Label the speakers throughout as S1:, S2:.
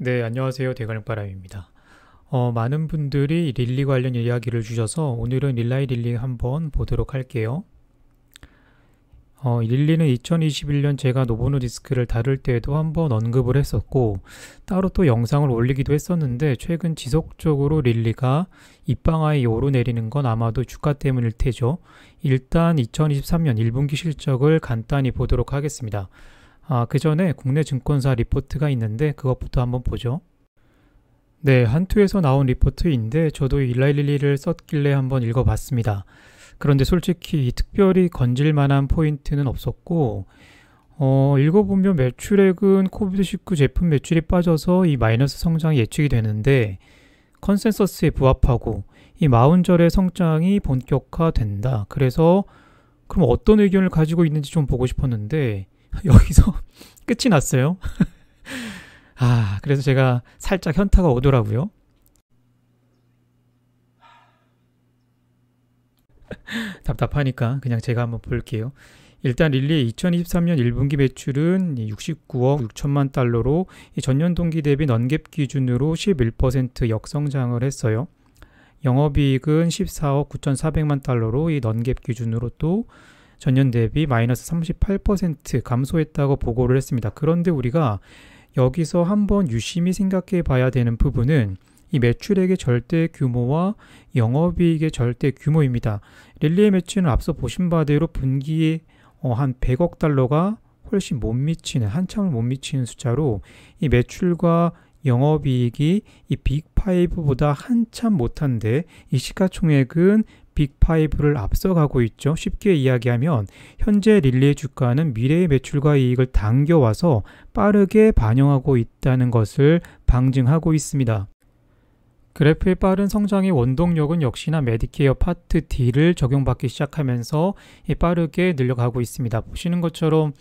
S1: 네, 안녕하세요. 대가능바람입니다. 많은 분들이 릴리 관련 이야기를 주셔서 오늘은 릴라이 릴리 한번 보도록 할게요. 릴리는 2021년 제가 노보노디스크를 다룰 때에도 한번 언급을 했었고 따로 또 영상을 올리기도 했었는데 최근 지속적으로 릴리가 입방아에 오르내리는 건 아마도 주가 때문일 테죠. 일단 2023년 1분기 실적을 간단히 보도록 하겠습니다. 그 전에 국내 증권사 리포트가 있는데 그것부터 한번 보죠. 네, 한투에서 나온 리포트인데 저도 일라이릴리를 썼길래 한번 읽어봤습니다. 그런데 솔직히 특별히 건질 만한 포인트는 없었고 읽어보면 매출액은 코비드19 제품 매출이 빠져서 이 마이너스 성장이 예측이 되는데 컨센서스에 부합하고 이 마운절의 성장이 본격화된다. 그래서 그럼 어떤 의견을 가지고 있는지 좀 보고 싶었는데 여기서 끝이 났어요. 그래서 제가 살짝 현타가 오더라고요. 답답하니까 그냥 제가 한번 볼게요. 일단 릴리의 2023년 1분기 매출은 69억 6천만 달러로 전년 동기 대비 넌갭 기준으로 11% 역성장을 했어요. 영업이익은 14억 9,400만 달러로 이 넌갭 기준으로 또 전년 대비 마이너스 38% 감소했다고 보고를 했습니다. 그런데 우리가 여기서 한번 유심히 생각해 봐야 되는 부분은 이 매출액의 절대 규모와 영업이익의 절대 규모입니다. 릴리의 매출은 앞서 보신 바대로 분기에 한 100억 달러가 훨씬 못 미치는, 한참을 못 미치는 숫자로 이 매출과 영업이익이 이 빅5보다 한참 못한데 이 시가총액은 빅5를 앞서가고 있죠. 쉽게 이야기하면 현재 릴리의 주가는 미래의 매출과 이익을 당겨와서 빠르게 반영하고 있다는 것을 방증하고 있습니다. 그래프의 빠른 성장의 원동력은 역시나 메디케어 파트 D를 적용받기 시작하면서 빠르게 늘려가고 있습니다. 보시는 것처럼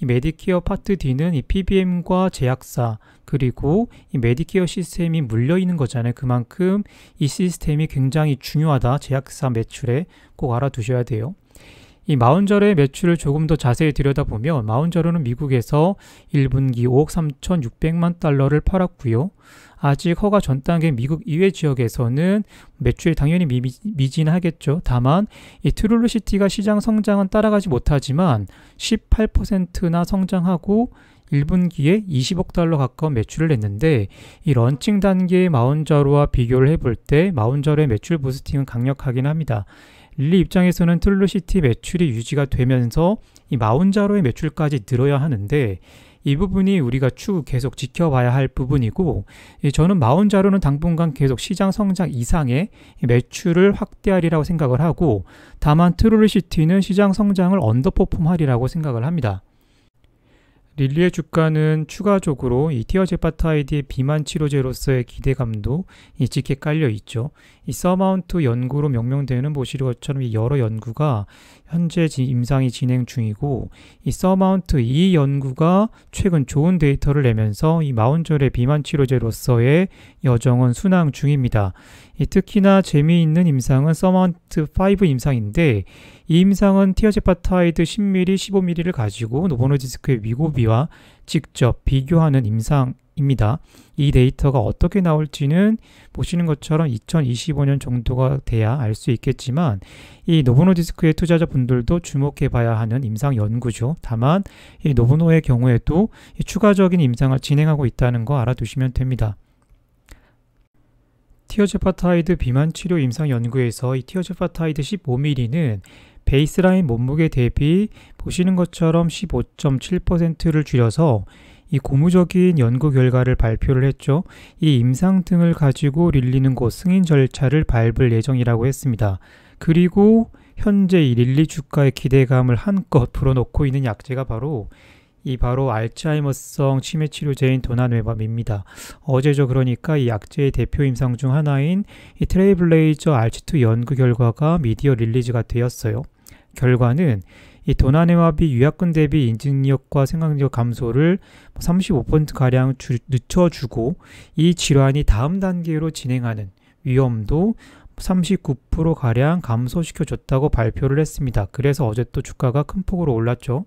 S1: 이 메디케어 파트 D는 이 PBM과 제약사 그리고 이 메디케어 시스템이 물려 있는 거잖아요. 그만큼 이 시스템이 굉장히 중요하다. 제약사 매출에 꼭 알아두셔야 돼요. 이 마운저로의 매출을 조금 더 자세히 들여다보면 마운저로는 미국에서 1분기 5억 3,600만 달러를 팔았고요. 아직 허가 전 단계 미국 이외 지역에서는 매출이 당연히 미진하겠죠. 다만 이 트룰루시티가 시장 성장은 따라가지 못하지만 18%나 성장하고 1분기에 20억 달러 가까운 매출을 냈는데 이 런칭 단계의 마운저로와 비교를 해볼 때 마운저로의 매출 부스팅은 강력하긴 합니다. 릴리 입장에서는 트룰루시티 매출이 유지가 되면서 이 마운저로의 매출까지 늘어야 하는데 이 부분이 우리가 추후 계속 지켜봐야 할 부분이고 저는 마운저로는 당분간 계속 시장 성장 이상의 매출을 확대하리라고 생각을 하고 다만 트룰루시티는 시장 성장을 언더퍼폼하리라고 생각을 합니다. 릴리의 주가는 추가적으로 이 티어제파타이드의 비만 치료제로서의 기대감도 짙게 깔려 있죠. 이 서마운트 연구로 명명되는 보시는 것처럼 이 여러 연구가 현재 임상이 진행 중이고 이 서마운트 이 연구가 최근 좋은 데이터를 내면서 이 마운절의 비만 치료제로서의 여정은 순항 중입니다. 특히나 재미있는 임상은 서마운트 5 임상인데 이 임상은 티어제파타이드 10ml, 15ml를 가지고 노보노디스크의 위고비와 직접 비교하는 임상입니다. 이 데이터가 어떻게 나올지는 보시는 것처럼 2025년 정도가 돼야 알 수 있겠지만 이 노보노디스크의 투자자분들도 주목해 봐야 하는 임상 연구죠. 다만 이 노보노의 경우에도 추가적인 임상을 진행하고 있다는 거 알아두시면 됩니다. 티어제파타이드 비만 치료 임상 연구에서 이 티어제파타이드 15ml는 베이스라인 몸무게 대비 보시는 것처럼 15.7%를 줄여서 이 고무적인 연구 결과를 발표를 했죠. 이 임상 등을 가지고 릴리는 곧 승인 절차를 밟을 예정이라고 했습니다. 그리고 현재 이 릴리 주가의 기대감을 한껏 불어넣고 있는 약제가 바로 알츠하이머성 치매 치료제인 도나뇌밥입니다. 어제죠. 그러니까 이 약제의 대표 임상 중 하나인 이 트레이블레이저 알츠2 연구 결과가 미디어 릴리즈가 되었어요. 결과는 이 도나뇌밥이 유약근 대비 인증력과 생각력 감소를 35%가량 늦춰주고 이 질환이 다음 단계로 진행하는 위험도 39%가량 감소시켜줬다고 발표를 했습니다. 그래서 어제 또 주가가 큰 폭으로 올랐죠.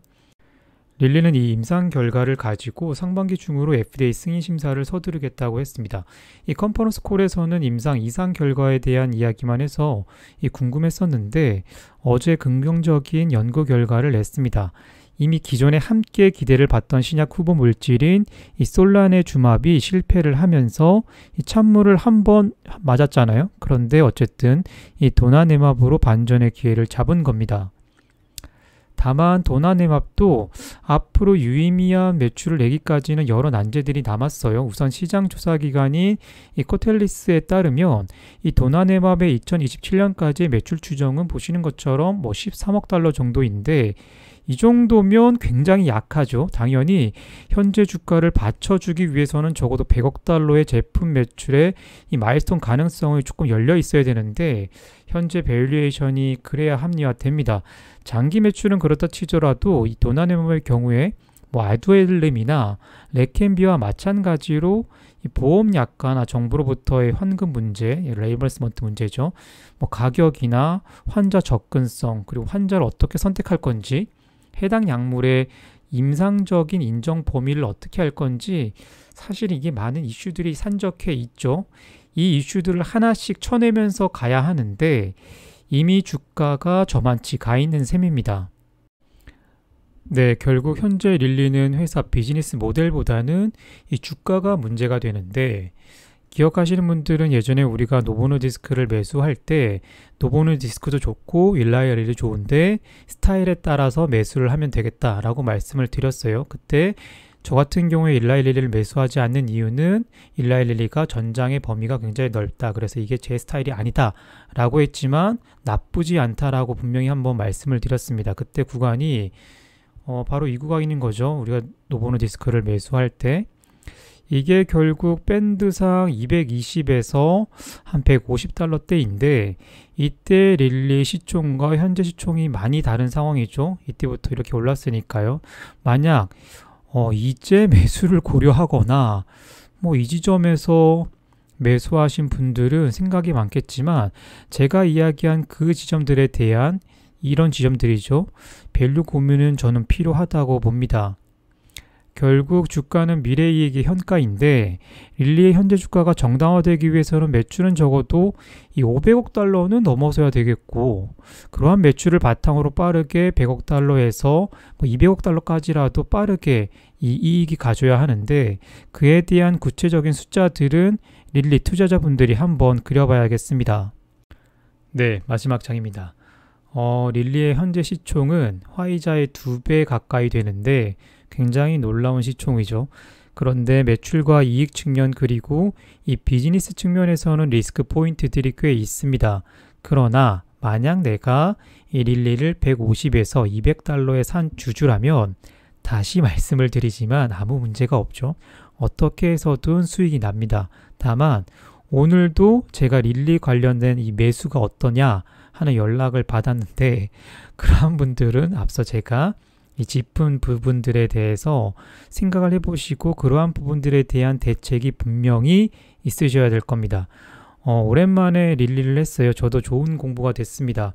S1: 릴리는 이 임상 결과를 가지고 상반기 중으로 FDA 승인 심사를 서두르겠다고 했습니다. 이 컨퍼런스 콜에서는 임상 이상 결과에 대한 이야기만 해서 궁금했었는데 어제 긍정적인 연구 결과를 냈습니다. 이미 기존에 함께 기대를 받던 신약 후보 물질인 이 솔라네주맙이 실패를 하면서 이 찬물을 한 번 맞았잖아요. 그런데 어쨌든 이 도나네맙으로 반전의 기회를 잡은 겁니다. 다만 도나네맙도 앞으로 유의미한 매출을 내기까지는 여러 난제들이 남았어요. 우선 시장 조사 기관인 이 코텔리스에 따르면 이 도나네맙의 2027년까지 매출 추정은 보시는 것처럼 13억 달러 정도인데 이 정도면 굉장히 약하죠. 당연히 현재 주가를 받쳐주기 위해서는 적어도 100억 달러의 제품 매출에 이 마일스톤 가능성이 조금 열려 있어야 되는데 현재 밸류에이션이 그래야 합리화됩니다. 장기 매출은 그렇다 치더라도 이 도나네맙의 경우에 아두엘름이나 레켄비와 마찬가지로 이 보험 약관나 정부로부터의 환급 문제, 레이버스먼트 문제죠. 가격이나 환자 접근성, 그리고 환자를 어떻게 선택할 건지, 해당 약물의 임상적인 인정 범위를 어떻게 할 건지 사실 이게 많은 이슈들이 산적해 있죠. 이 이슈들을 하나씩 쳐내면서 가야 하는데 이미 주가가 저만치 가 있는 셈입니다. 네, 결국 현재 릴리는 회사 비즈니스 모델보다는 이 주가가 문제가 되는데 기억하시는 분들은 예전에 우리가 노보노디스크를 매수할 때 노보노디스크도 좋고 일라이릴이 좋은데 스타일에 따라서 매수를 하면 되겠다라고 말씀을 드렸어요. 그때 저 같은 경우에 일라이릴리를 매수하지 않는 이유는 일라이릴리가 전장의 범위가 굉장히 넓다. 그래서 이게 제 스타일이 아니다 라고 했지만 나쁘지 않다라고 분명히 한번 말씀을 드렸습니다. 그때 구간이 바로 이 구간인 거죠. 우리가 노보노디스크를 매수할 때 이게 결국 밴드상 220에서 한 150달러대인데 이때 릴리 시총과 현재 시총이 많이 다른 상황이죠. 이때부터 이렇게 올랐으니까요. 만약 이제 매수를 고려하거나 이 지점에서 매수하신 분들은 생각이 많겠지만 제가 이야기한 그 지점들에 대한 이런 지점들이죠. 밸류 고민은 저는 필요하다고 봅니다. 결국 주가는 미래이익의 현가인데 릴리의 현재 주가가 정당화되기 위해서는 매출은 적어도 이 500억 달러는 넘어서야 되겠고 그러한 매출을 바탕으로 빠르게 100억 달러에서 200억 달러까지라도 빠르게 이 이익이 가져야 하는데 그에 대한 구체적인 숫자들은 릴리 투자자분들이 한번 그려봐야겠습니다. 네, 마지막 장입니다. 릴리의 현재 시총은 화이자의 2배 가까이 되는데 굉장히 놀라운 시총이죠. 그런데 매출과 이익 측면 그리고 이 비즈니스 측면에서는 리스크 포인트들이 꽤 있습니다. 그러나 만약 내가 이 릴리를 150에서 200달러에 산 주주라면 다시 말씀을 드리지만 아무 문제가 없죠. 어떻게 해서든 수익이 납니다. 다만 오늘도 제가 릴리 관련된 이 매수가 어떠냐 하는 연락을 받았는데 그러한 분들은 앞서 제가 이 짚은 부분들에 대해서 생각을 해보시고 그러한 부분들에 대한 대책이 분명히 있으셔야 될 겁니다. 오랜만에 릴리를 했어요. 저도 좋은 공부가 됐습니다.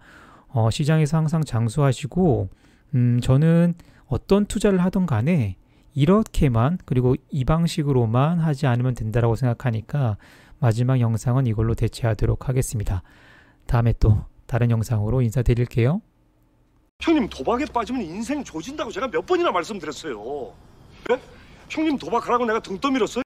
S1: 시장에서 항상 장수하시고 저는 어떤 투자를 하던 간에 이렇게만 그리고 이 방식으로만 하지 않으면 된다고 생각하니까 마지막 영상은 이걸로 대체하도록 하겠습니다. 다음에 또 다른 영상으로 인사드릴게요.
S2: 형님 도박에 빠지면 인생 조진다고 제가 몇 번이나 말씀드렸어요. 네? 형님 도박하라고 내가 등 떠밀었어요?